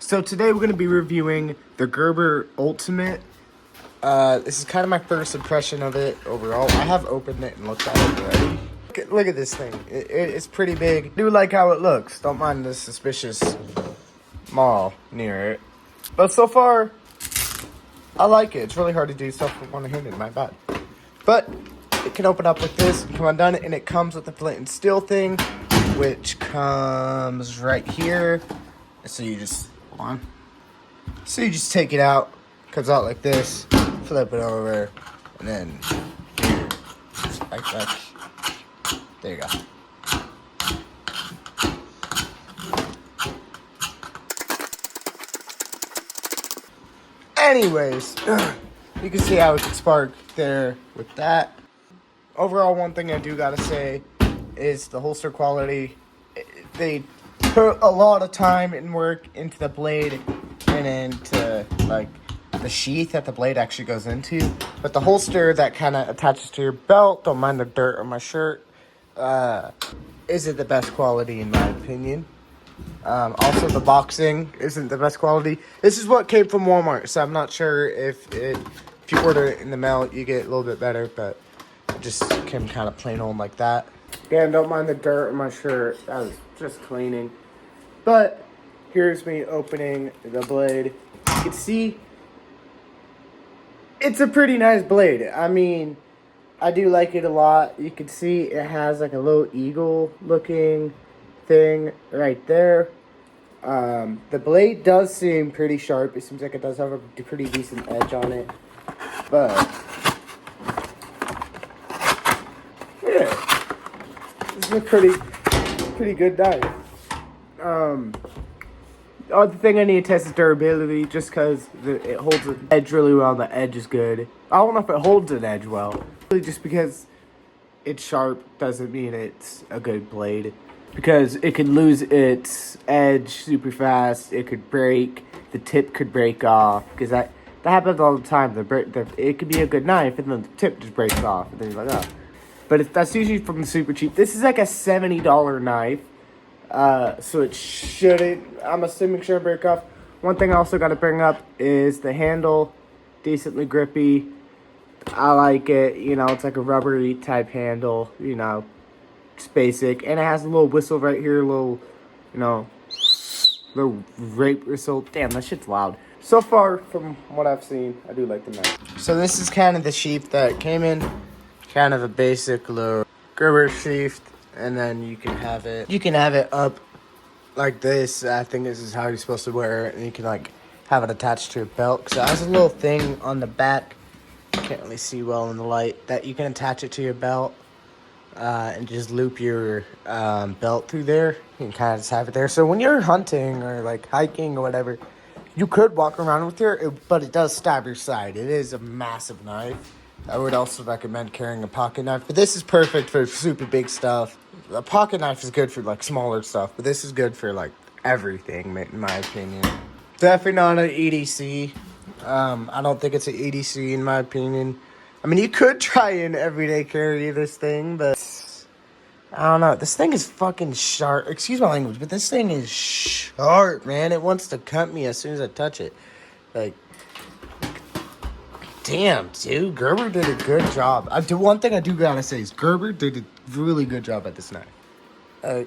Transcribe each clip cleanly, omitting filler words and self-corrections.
So today we're going to be reviewing the Gerber Ultimate. This is kind of my first impression of it overall. I have opened it and looked at it already. Look at this thing. It's pretty big. I do like how it looks. Don't mind the suspicious maw near it. But so far, I like it. It's really hard to do stuff with one-handed, my bad. But it can open up with this and come undone, and it comes with the flint and steel thing, which comes right here. So you just, hold on. So you just take it out, comes out like this, flip it over, and then here, just like that. There you go. Anyways, you can see how it can spark there with that. Overall, one thing I do gotta say is the holster quality. They put a lot of time and work into the blade and into like the sheath that the blade actually goes into. But the holster that kind of attaches to your belt, don't mind the dirt on my shirt, isn't the best quality in my opinion. Also, the boxing isn't the best quality. This is what came from Walmart, so I'm not sure if you order it in the mail, you get a little bit better, but it just came kind of plain old like that. Again, don't mind the dirt on my shirt. That was just cleaning. But here's me opening the blade. You can see it's a pretty nice blade. I mean, I do like it a lot. You can see it has like a little eagle looking thing right there. The blade does seem pretty sharp. It seems like it does have a pretty decent edge on it. But yeah, this is a pretty good knife. The other thing I need to test is durability, just because it holds the edge really well. The edge is good. I don't know if it holds an edge well. Really, just because it's sharp doesn't mean it's a good blade. Because it could lose its edge super fast. It could break. The tip could break off. Because that happens all the time. It could be a good knife, and then the tip just breaks off. And then you're like, oh. But that's usually from the super cheap. This is like a $70 knife. So it shouldn't, I'm assuming, shouldn't break off. One thing I also got to bring up is the handle. Decently grippy. I like it. You know, it's like a rubbery type handle. You know, it's basic. And it has a little whistle right here. Little rape whistle. Damn, that shit's loud. So far, from what I've seen, I do like the knife. So this is kind of the sheath that came in. Kind of a basic little Gerber sheath. And then you can have it up like this. I think this is how you're supposed to wear it. And you can like have it attached to your belt. So it has a little thing on the back. Can't really see well in the light. That you can attach it to your belt. And just loop your belt through there. You can kind of just have it there. So when you're hunting or like hiking or whatever, you could walk around with it. But it does stab your side. It is a massive knife. I would also recommend carrying a pocket knife. But this is perfect for super big stuff. A pocket knife is good for like smaller stuff, but this is good for like everything, in my opinion. Definitely not an EDC. I don't think it's an EDC in my opinion. I mean, you could try and everyday carry this thing, but I don't know. This thing is fucking sharp. Excuse my language, but this thing is sharp, man. It wants to cut me as soon as I touch it. Like, damn, dude, Gerber did a good job. One thing I do gotta say is Gerber did a really good job at this knife. So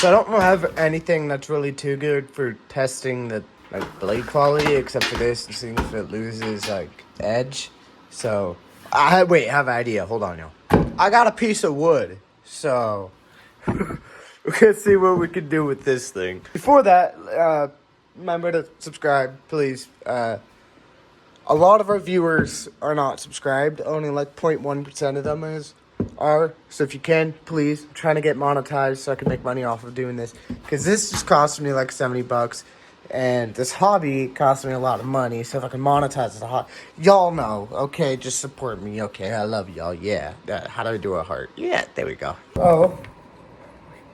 I don't have anything that's really too good for testing the blade quality, except for this, and seeing if it loses like edge. So I have an idea. Hold on, y'all. I got a piece of wood, so we can see what we can do with this thing. Before that, remember to subscribe, please. A lot of our viewers are not subscribed. Only like 0.1% of them are. So if you can, please. I'm trying to get monetized so I can make money off of doing this. Because this just cost me like $70. And this hobby costs me a lot of money. So if I can monetize the hobby, y'all know. Okay, just support me. Okay, I love y'all. Yeah. How do I do a heart? Yeah, there we go. Oh,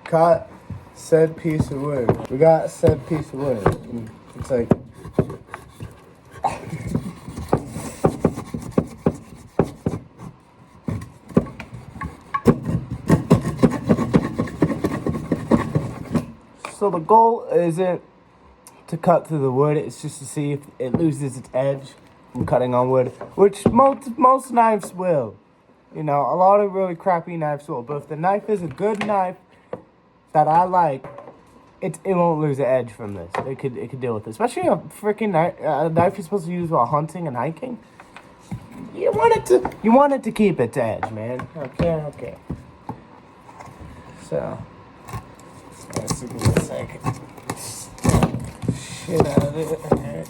got said piece of wood. We got said piece of wood. It's like... So the goal isn't to cut through the wood, it's just to see if it loses its edge from cutting on wood, which most knives will. You know, a lot of really crappy knives will, but if the knife is a good knife that I like, it won't lose the edge from this. It could deal with it, especially a freaking knife you're supposed to use while hunting and hiking. You want it to keep its edge, man. Okay. So, let's see if a second. Shit out of it. Alright.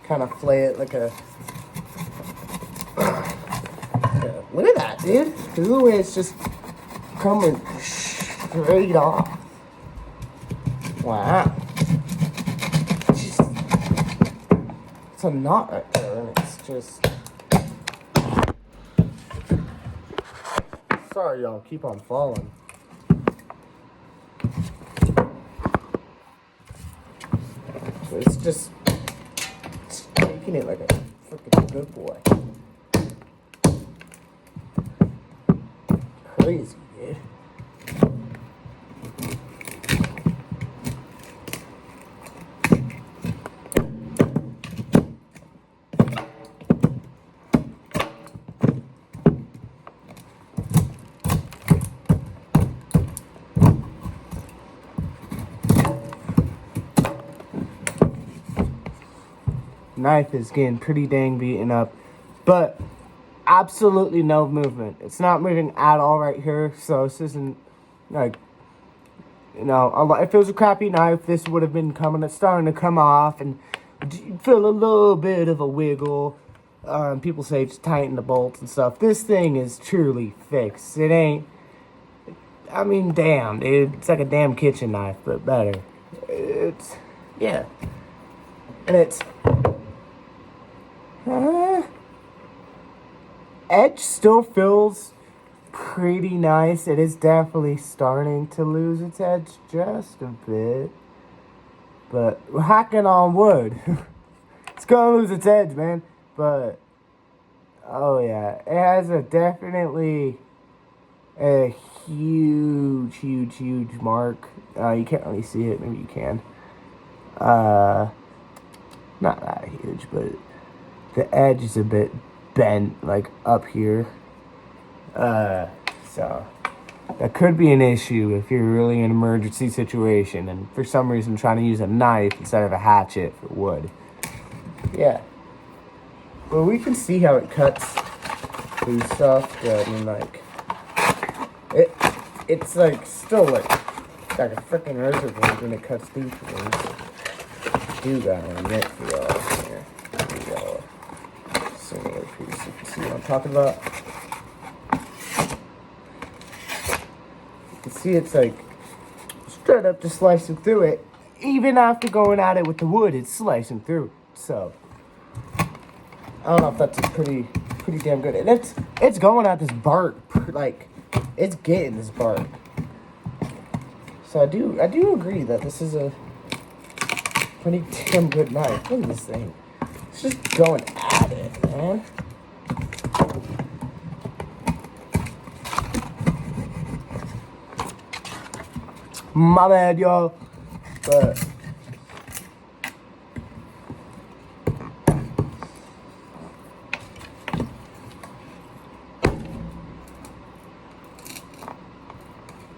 Kind of flay it like a. Look at that, dude. Look at the way it's just coming straight off. Wow. It's a knot right there, and it's just. Sorry, y'all. Keep on falling. So it's just taking it like a freaking good boy. Crazy, dude. Knife is getting pretty dang beaten up, but absolutely no movement. It's not moving at all right here, so this isn't like, you know, if it was a crappy knife, this would have been it's starting to come off, and you feel a little bit of a wiggle. People say just tighten the bolts and stuff. This thing is truly fixed. It ain't, I mean, damn, dude, it's like a damn kitchen knife, but better. It's, yeah, and it's, edge still feels pretty nice. It is definitely starting to lose its edge just a bit. But we're hacking on wood. It's gonna lose its edge, man. But, oh yeah, it has definitely a huge mark. You can't really see it. Maybe you can. Not that huge, but the edge is a bit bent, like up here. So that could be an issue if you're really in an emergency situation and for some reason trying to use a knife instead of a hatchet for wood. Yeah. Well, we can see how it cuts through stuff. Yeah, I mean, like, it's like still like a freaking reservoir when it cuts through things. Do got one neck for y'all here. Y'all similar piece. You can see what I'm talking about. You can see it's like straight up just slicing through it. Even after going at it with the wood, it's slicing through. So I don't know if that's a pretty damn good. And it's going at this bark, like it's getting this bark. So I do agree that this is a pretty damn good knife. Look at this thing. It's just going at it, man. My bad, y'all. But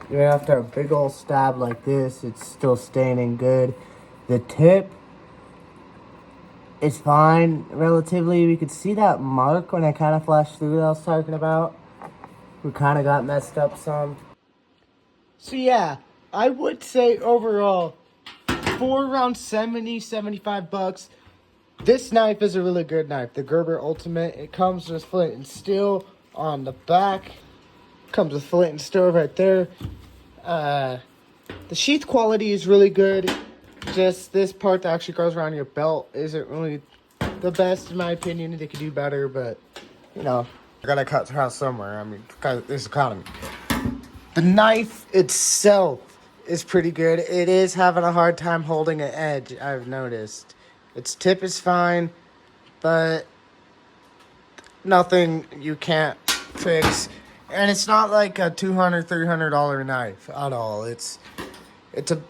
even after a big old stab like this, it's still staining good. The tip is fine, relatively. We could see that mark when I kind of flashed through that I was talking about. We kind of got messed up some. So yeah, I would say overall, for around 75 bucks, this knife is a really good knife. The Gerber Ultimate. It comes with flint and steel on the back. Comes with flint and steel right there. The sheath quality is really good. Just this part that actually goes around your belt isn't really the best in my opinion. They could do better, but you know, I gotta cut around somewhere. I mean, this economy. The knife itself is pretty good. It is having a hard time holding an edge, I've noticed. Its tip is fine, but nothing you can't fix. And it's not like a $200, $300 knife at all.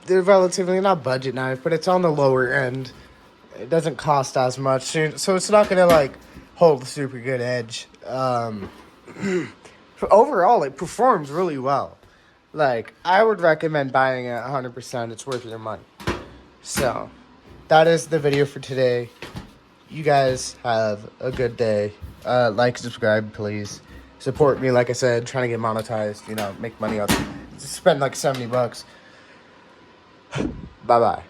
They're relatively not budget knife, but it's on the lower end. It doesn't cost as much, so it's not gonna like hold a super good edge. Overall, it performs really well. Like, I would recommend buying it 100%. It's worth your money. So, that is the video for today. You guys have a good day. Like, subscribe, please. Support me, like I said, trying to get monetized, make money off. Just spend like $70. Bye-bye.